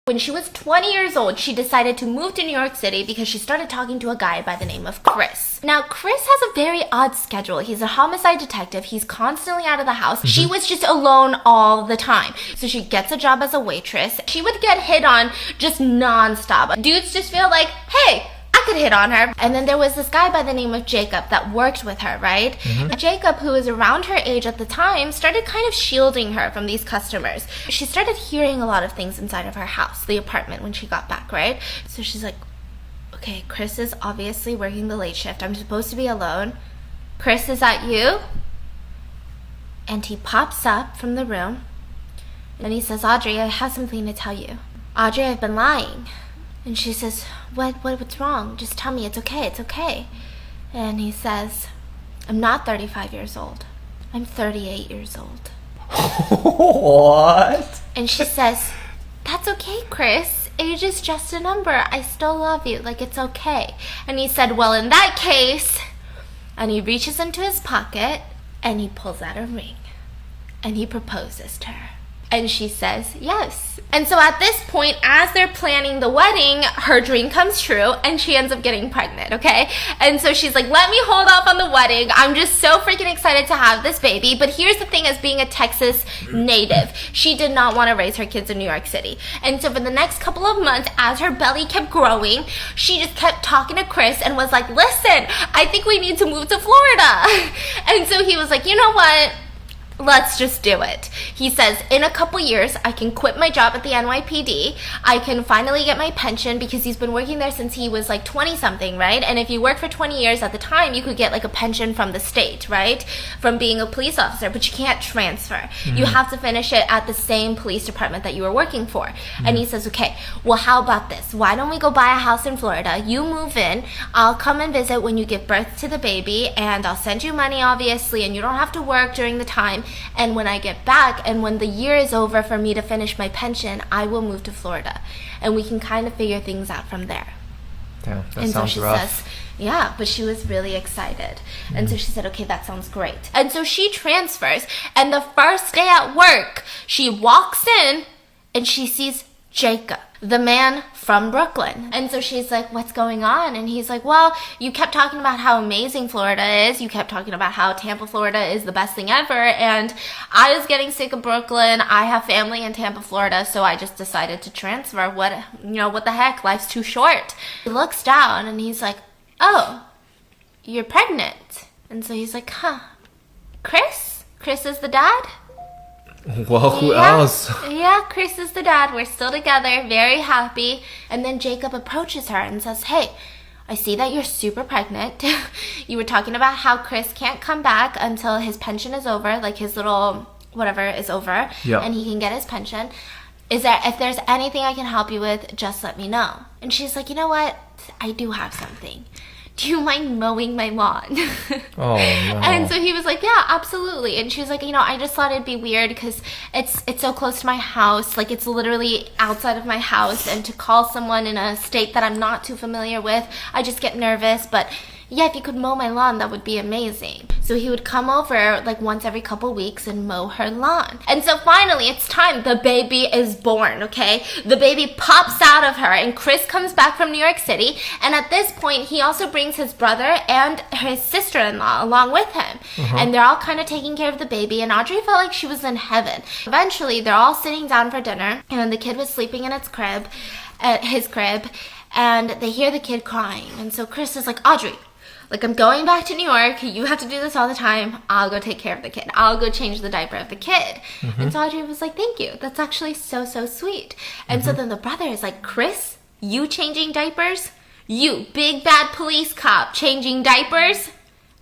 When she was 20 years old, she decided to move to New York City because she started talking to a guy by the name of Chris. Now, Chris has a very odd schedule. He's a homicide detective. He's constantly out of the house. She was just alone all the time. So she gets a job as a waitress. She would get hit on just nonstop. Dudes just feel like, hey, I could hit on her. And then there was this guy by the name of Jacob that worked with her, right? Jacob, who was around her age at the time, started kind of shielding her from these customers. She started hearing a lot of things inside of her house, the apartment, when she got back, right? So she's like, okay, Chris is obviously working the late shift. I'm supposed to be alone. Chris, is that you? And he pops up from the room and he says, Audrey, I have something to tell you. Audrey, I've been lying. And she says, what's wrong? Just tell me, it's okay. And he says, I'm not 35 years old. I'm 38 years old. What? And she says, that's okay, Chris. Age is just a number. I still love you. Like, it's okay. And he said, well, in that case, and he reaches into his pocket and he pulls out a ring and he proposes to her. And she says yes. And so at this point, as they're planning the wedding, her dream comes true and she ends up getting pregnant, okay? And so she's like, let me hold off on the wedding. I'm just so freaking excited to have this baby. But here's the thing, as being a Texas native, she did not want to raise her kids in New York City. And so for the next couple of months, as her belly kept growing, she just kept talking to Chris and was like, listen, I think we need to move to Florida. And so he was like, you know what? Let's just do it. He says, in a couple years, I can quit my job at the NYPD. I can finally get my pension because he's been working there since he was like 20 something, right? And if you work for 20 years at the time, you could get like a pension from the state, right? From being a police officer, but you can't transfer. You have to finish it at the same police department that you were working for. And he says, okay, well, how about this? Why don't we go buy a house in Florida? You move in. I'll come and visit when you give birth to the baby and I'll send you money, obviously, and you don't have to work during the time. And when I get back and when the year is over for me to finish my pension, I will move to Florida and we can kind of figure things out from there. Damn, that and sounds so she rough. says, yeah, but she was really excited. And so she said, okay, that sounds great. And so she transfers, and the first day at work, she walks in and she sees Jacob, the man from Brooklyn. And so she's like, what's going on? And he's like, well, you kept talking about how amazing Florida is. You kept talking about how Tampa, Florida is the best thing ever. And I was getting sick of Brooklyn. I have family in Tampa, Florida. So I just decided to transfer. What the heck? Life's too short. He looks down and he's like, oh, you're pregnant. And so he's like, huh, Chris? Chris is the dad? Well, who else? Yeah, Chris is the dad. We're still together, very happy. And then Jacob approaches her and says, hey, I see that you're super pregnant. You were talking about how Chris can't come back until his pension is over, like his little whatever is over, and he can get his pension. If there's anything I can help you with, just let me know. And she's like, you know what? I do have something. Do you mind mowing my lawn? Oh, no. And so he was like, yeah, absolutely. And she was like, I just thought it'd be weird because it's so close to my house. Like, it's literally outside of my house. And to call someone in a state that I'm not too familiar with, I just get nervous. But yeah, if you could mow my lawn, that would be amazing. So he would come over like once every couple weeks and mow her lawn. And so finally, it's time. The baby is born, okay? The baby pops out of her and Chris comes back from New York City. And at this point, he also brings his brother and his sister-in-law along with him. And they're all kind of taking care of the baby. And Audrey felt like she was in heaven. Eventually, they're all sitting down for dinner. And the kid was sleeping in his crib, and they hear the kid crying. And so Chris is like, Audrey, like, I'm going back to New York. You have to do this all the time. I'll go take care of the kid. I'll go change the diaper of the kid. And so Audrey was like, thank you. That's actually so, so sweet. And so then the brother is like, Chris, you changing diapers? You, big bad police cop, changing diapers?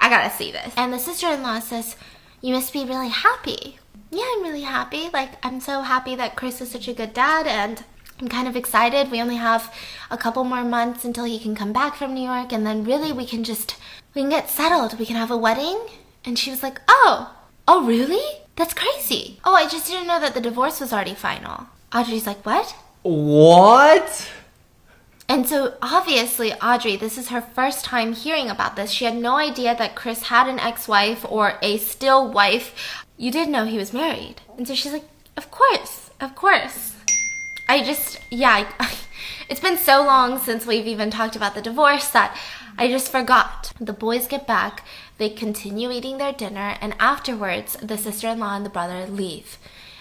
I gotta see this. And the sister-in-law says, you must be really happy. Yeah, I'm really happy. Like, I'm so happy that Chris is such a good dad, and I'm kind of excited. We only have a couple more months until he can come back from New York, and then really we can get settled. We can have a wedding. And she was like, oh, really? That's crazy. Oh, I just didn't know that the divorce was already final. Audrey's like, what? What? And so obviously, Audrey, this is her first time hearing about this. She had no idea that Chris had an ex-wife or a still wife. You did know he was married. And so she's like, of course. It's been so long since we've even talked about the divorce that I just forgot. The boys get back, they continue eating their dinner, and afterwards, the sister-in-law and the brother leave.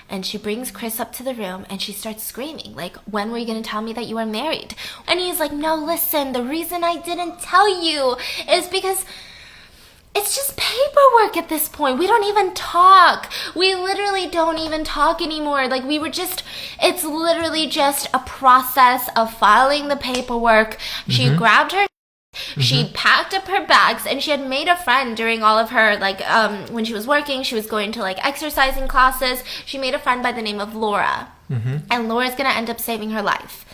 And she brings Chris up to the room and she starts screaming, like, when were you going to tell me that you were married? And he's like, no, listen, the reason I didn't tell you is because it's just paperwork at this point. We don't even talk. We literally don't even talk anymore. Like, it's literally just a process of filing the paperwork. She grabbed her, she packed up her bags, and she had made a friend during all of her, when she was working, she was going to, exercising classes. She made a friend by the name of Laura. And Laura's going to end up saving her life.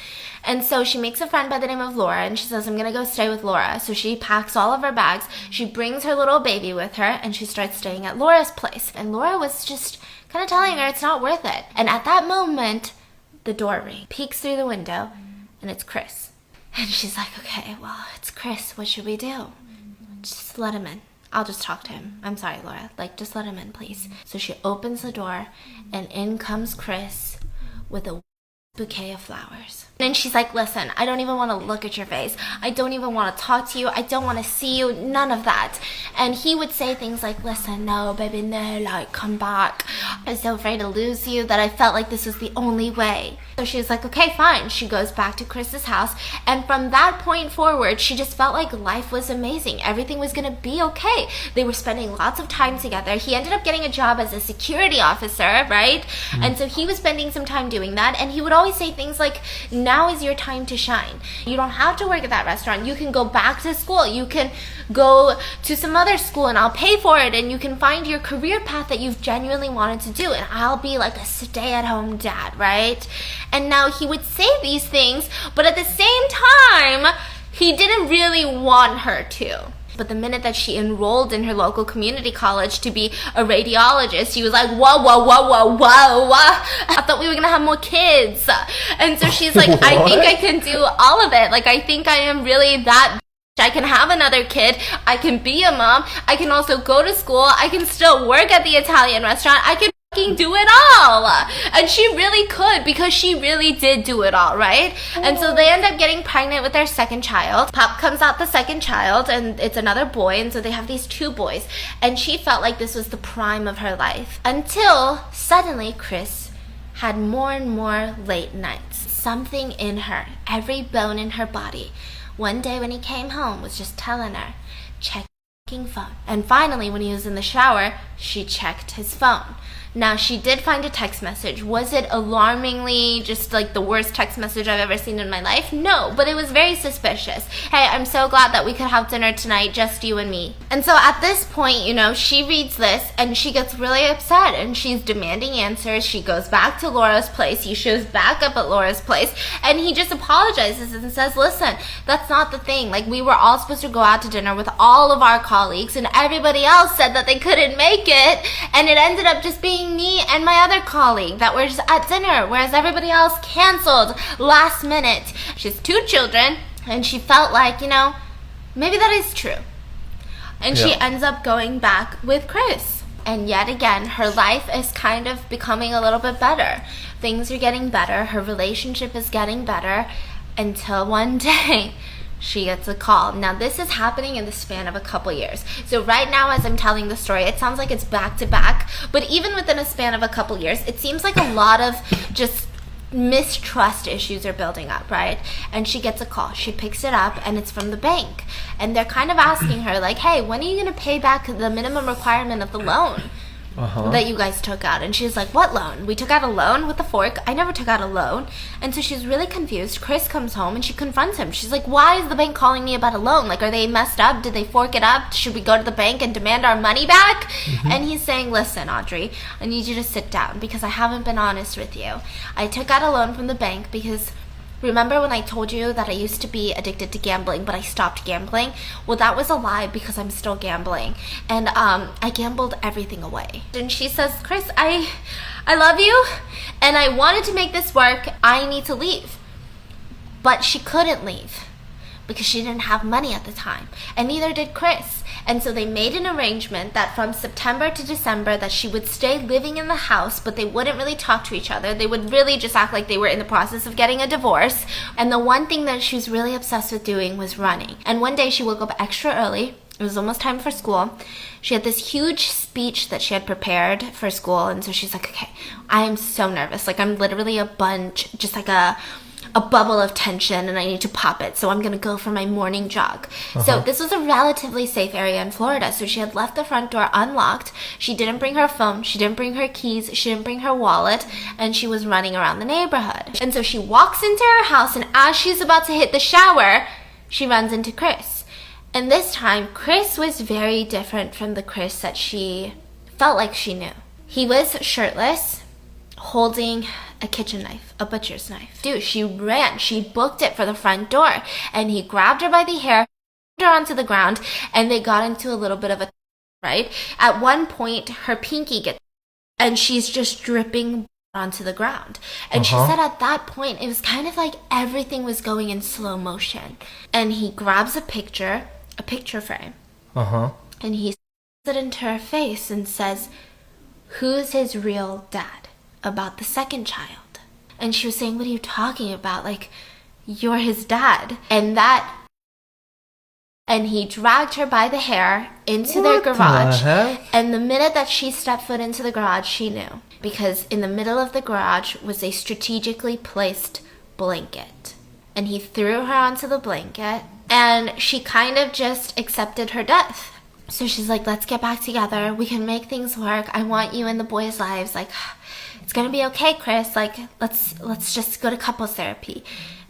And so she makes a friend by the name of Laura, and she says, I'm going to go stay with Laura. So she packs all of her bags, she brings her little baby with her, and she starts staying at Laura's place. And Laura was just kind of telling her it's not worth it. And at that moment, the door rings, peeks through the window, and it's Chris. And she's like, okay, well, it's Chris. What should we do? Just let him in. I'll just talk to him. I'm sorry, Laura. Just let him in, please. So she opens the door, and in comes Chris with a bouquet of flowers. And she's like, listen, I don't even want to look at your face. I don't even want to talk to you. I don't want to see you. None of that. And he would say things like, listen, no, baby, no, come back. I was so afraid to lose you that I felt like this was the only way. So she was like, okay, fine. She goes back to Chris's house. And from that point forward, she just felt like life was amazing. Everything was going to be okay. They were spending lots of time together. He ended up getting a job as a security officer, right? And so he was spending some time doing that. And he would always say things like, now is your time to shine. You don't have to work at that restaurant. You can go back to school. You can go to some other school and I'll pay for it, and you can find your career path that you've genuinely wanted to do, and I'll be like a stay-at-home dad, right? And now he would say these things, but at the same time, he didn't really want her to. But the minute that she enrolled in her local community college to be a radiologist, she was like, whoa, whoa, whoa, whoa, whoa, whoa. I thought we were going to have more kids. And so she's like, I think I can do all of it. I think I am really that. I can have another kid. I can be a mom. I can also go to school. I can still work at the Italian restaurant. I can do it all. And she really could, because she really did do it all, right? And so they end up getting pregnant with their second child. Pop comes out the second child, and it's another boy, and so they have these two boys. And she felt like this was the prime of her life, until suddenly Chris had more and more late nights. Something in her, every bone in her body, one day when he came home was just telling her, check your phone. And finally, when he was in the shower, she checked his phone. Now, she did find a text message. Was it alarmingly just the worst text message I've ever seen in my life? No, but it was very suspicious. Hey, I'm so glad that we could have dinner tonight, just you and me. And so at this point, she reads this and she gets really upset and she's demanding answers. She goes back to Laura's place. He shows back up at Laura's place and he just apologizes and says, listen, that's not the thing. We were all supposed to go out to dinner with all of our colleagues and everybody else said that they couldn't make it, and it ended up just being me and my other colleague that were just at dinner, whereas everybody else canceled last minute. She has two children, and she felt like, maybe that is true. And she ends up going back with Chris. And yet again, her life is kind of becoming a little bit better. Things are getting better. Her relationship is getting better, until one day she gets a call. Now, this is happening in the span of a couple years. So right now, as I'm telling the story, it sounds like it's back to back. But even within a span of a couple years, it seems like a lot of just mistrust issues are building up, right? And she gets a call. She picks it up, and it's from the bank. And they're kind of asking her, hey, when are you going to pay back the minimum requirement of the loan that you guys took out? And she's like, what loan? We took out a loan with a fork. I never took out a loan. And so she's really confused. Chris comes home and she confronts him. She's like, why is the bank calling me about a loan? Are they messed up? Did they fork it up? Should we go to the bank and demand our money back? And he's saying, listen, Audrey, I need you to sit down because I haven't been honest with you. I took out a loan from the bank because remember when I told you that I used to be addicted to gambling, but I stopped gambling? Well, that was a lie because I'm still gambling. And I gambled everything away. And she says, Chris, I love you, and I wanted to make this work. I need to leave. But she couldn't leave because she didn't have money at the time, and neither did Chris. And so they made an arrangement that from September to December that she would stay living in the house, but they wouldn't really talk to each other. They would really just act like they were in the process of getting a divorce. And the one thing that she was really obsessed with doing was running. And one day she woke up extra early. It was almost time for school. She had this huge speech that she had prepared for school. And so she's like, okay, I am so nervous. Like, I'm literally a bunch, just like a bubble of tension, and I need to pop it. So I'm going to go for my morning jog. So this was a relatively safe area in Florida. So she had left the front door unlocked. She didn't bring her phone. She didn't bring her keys. She didn't bring her wallet. And she was running around the neighborhood. And so she walks into her house, and as she's about to hit the shower, she runs into Chris. And this time, Chris was very different from the Chris that she felt like she knew. He was shirtless, holding a kitchen knife, a butcher's knife. Dude, she ran. She booked it for the front door. And he grabbed her by the hair, put her onto the ground, and they got into a little bit of a right? At one point, her pinky gets, and she's just dripping onto the ground. And she said at that point, it was kind of like everything was going in slow motion. And he grabs a picture frame. And he puts it into her face and says, who's his real dad? About the second child. And she was saying, what are you talking about? Like, you're his dad. And he dragged her by the hair into their garage. And the minute that she stepped foot into the garage, she knew. Because in the middle of the garage was a strategically placed blanket. And he threw her onto the blanket, and she kind of just accepted her death. So she's like, let's get back together. We can make things work. I want you in the boys' lives. Like, it's gonna be okay, Chris. Like, let's just go to couples therapy.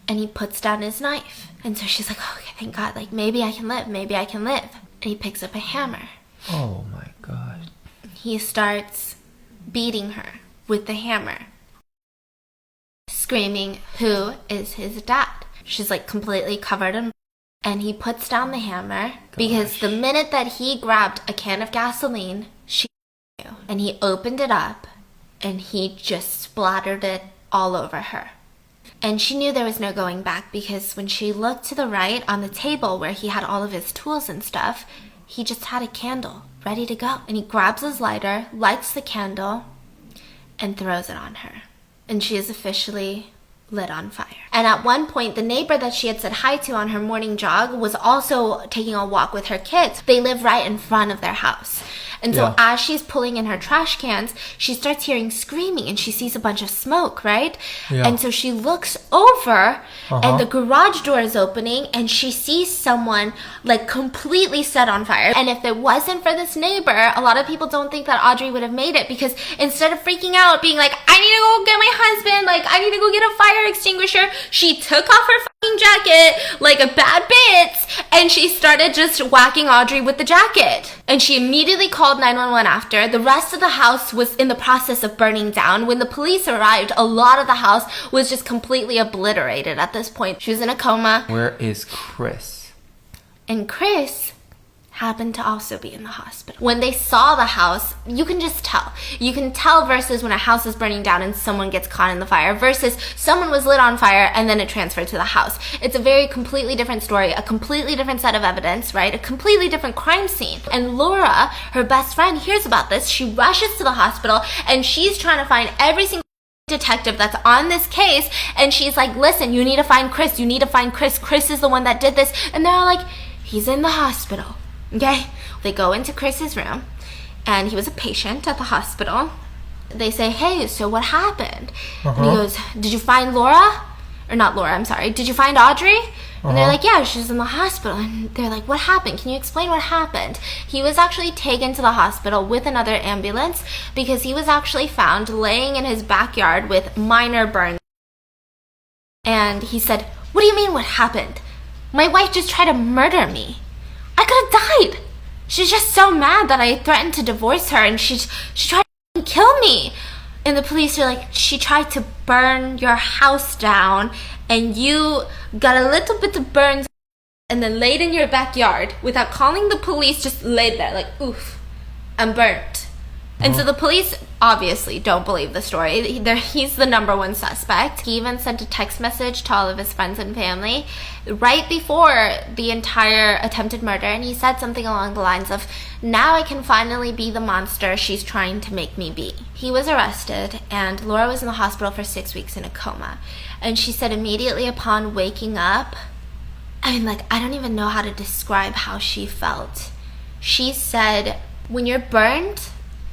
And he puts down his knife. And so she's like, oh, okay, thank God. Like, maybe I can live. Maybe I can live. And he picks up a hammer. Oh my God. He starts beating her with the hammer, screaming, who is his dad? She's like completely covered in blood. And he puts down the hammer because the minute that he grabbed a can of gasoline, she knew. And he opened it up and he just splattered it all over her. And she knew there was no going back because when she looked to the right on the table where he had all of his tools and stuff, he just had a candle ready to go. And he grabs his lighter, lights the candle, and throws it on her. And she is officially lit on fire. And at one point, the neighbor that she had said hi to on her morning jog was also taking a walk with her kids. They live right in front of their house. And so as she's pulling in her trash cans, she starts hearing screaming and she sees a bunch of smoke, right? And so she looks over and the garage door is opening and she sees someone like completely set on fire. And if it wasn't for this neighbor, a lot of people don't think that Audrey would have made it, because instead of freaking out, being like, I need to go get my husband, like I need to go get a fire extinguisher, she took off her fucking jacket like a bad bitch and she started just whacking Audrey with the jacket. And she immediately called 911 after. The rest of the house was in the process of burning down. When the police arrived, a lot of the house was just completely obliterated at this point. She was in a coma. Where is Chris? And Chris happened to also be in the hospital. When they saw the house, you can just tell. You can tell versus when a house is burning down and someone gets caught in the fire versus someone was lit on fire and then it transferred to the house. It's a very completely different story, a completely different set of evidence, right? A completely different crime scene. And Laura, her best friend, hears about this. She rushes to the hospital and she's trying to find every single detective that's on this case, and she's like, listen, you need to find Chris. You need to find Chris. Chris is the one that did this. And they're all like, he's in the hospital. Okay, they go into Chris's room, and he was a patient at the hospital. They say, hey, so what happened? And he goes, did you find Laura? Or not Laura, I'm sorry. Did you find Audrey? And they're like, yeah, she's in the hospital. And they're like, what happened? Can you explain what happened? He was actually taken to the hospital with another ambulance because he was actually found laying in his backyard with minor burns. And he said, what do you mean what happened? My wife just tried to murder me. I could have died. She's just so mad that I threatened to divorce her and she tried to kill me. And the police are like, she tried to burn your house down and you got a little bit of burns and then laid in your backyard without calling the police, just laid there like, oof, I'm burnt. And so the police obviously don't believe the story. He's the number one suspect. He even sent a text message to all of his friends and family right before the entire attempted murder, and he said something along the lines of, "Now I can finally be the monster she's trying to make me be." He was arrested, and Laura was in the hospital for 6 weeks in a coma. And she said immediately upon waking up, I don't even know how to describe how she felt. She said, when you're burned,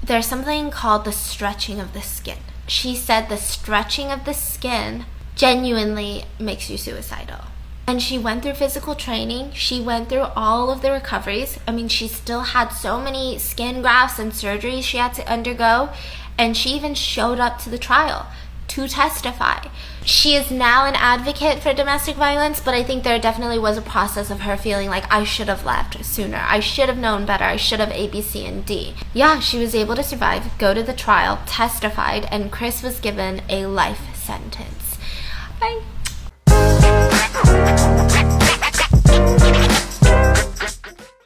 there's something called the stretching of the skin. She said the stretching of the skin genuinely makes you suicidal. And she went through physical training. She went through all of the recoveries. She still had so many skin grafts and surgeries she had to undergo. And she even showed up to the trial to testify. She is now an advocate for domestic violence, but I think there definitely was a process of her feeling like, I should have left sooner. I should have known better. I should have A, B, C, and D. Yeah, she was able to survive, go to the trial, testified, and Chris was given a life sentence. Bye.